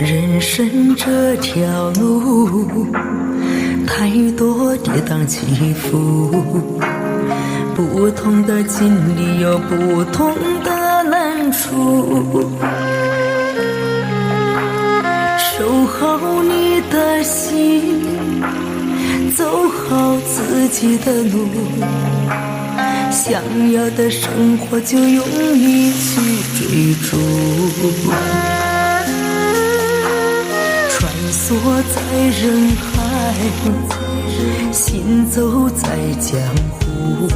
人生这条路，太多跌宕起伏，不同的经历有不同的难处。守好你的心，走好自己的路，想要的生活就用力去追逐。穿梭在人海，行走在江湖，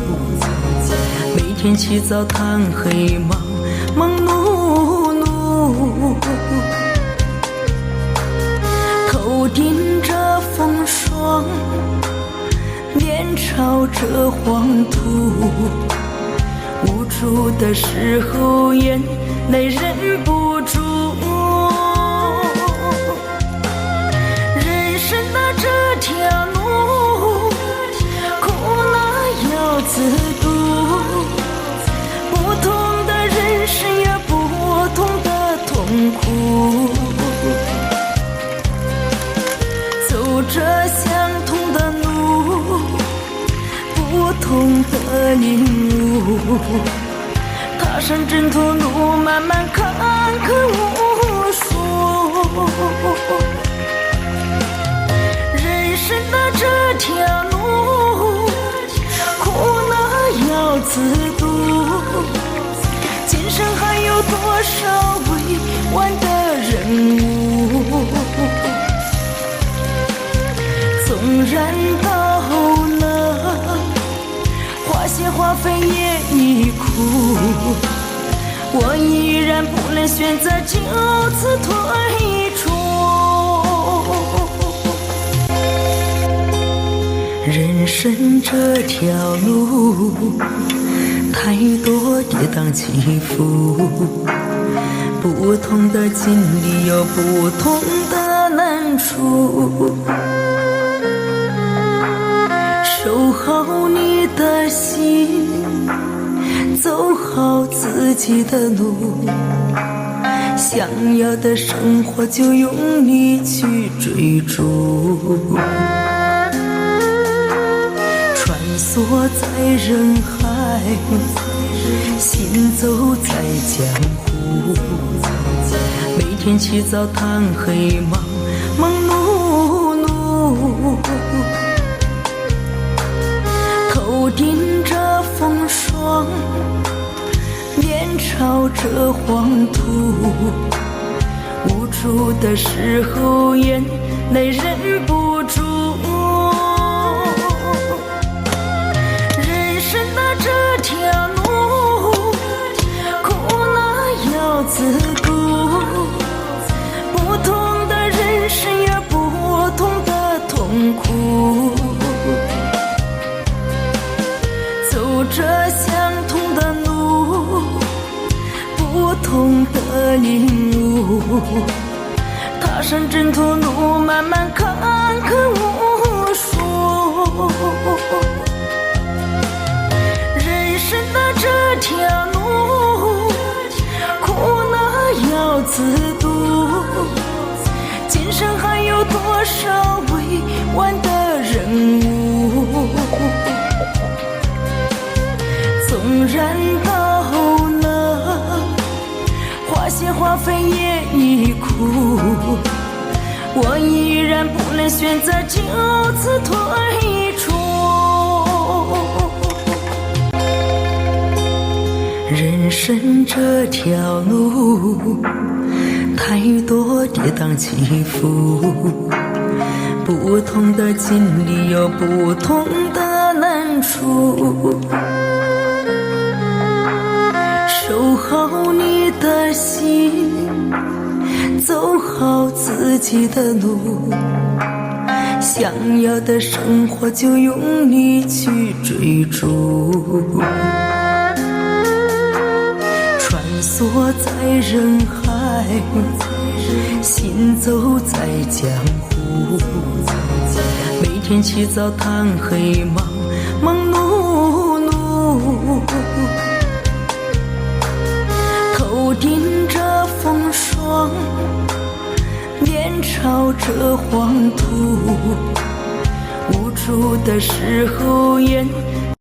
每天起早贪黑，忙忙碌碌，头顶着风霜，脸朝着黄土，无助的时候眼泪忍不住。人生的这条路，苦难要自渡，不同的人生有不同的痛苦，走着相同的路，不同的领悟，踏上征途路，漫漫坎坷无数。人生的这条路，苦难要自渡，今生还有多少未完的任务？纵然到了花谢花飞叶已枯，我依然不能选择就此退出。人生这条路，太多跌宕起伏，不同的经历有不同的难处。守好你的心，走好自己的路，想要的生活就用力去追逐。穿梭在人海，行走在江湖，每天起早贪黑，忙忙碌碌，头顶着风霜，脸朝着黄土，无助的时候眼泪忍不住。人生的这条路，苦难要自渡，不同的人生有不同的痛苦，走着相同的路，不同的领悟，踏上征途路，漫漫坎坷无数。人生的这条路，苦难要自渡，今生还有多少未完的任务？纵然到了花谢花飞叶已枯，我依然不能选择就此退出。人生这条路，太多跌宕起伏，不同的经历有不同的难处。守好你的心，走好自己的路，想要的生活就用力去追逐。穿梭在人海，行走在江湖，每天起早贪黑，忙忙碌碌，头顶着风霜，踏着黄土，无助的时候眼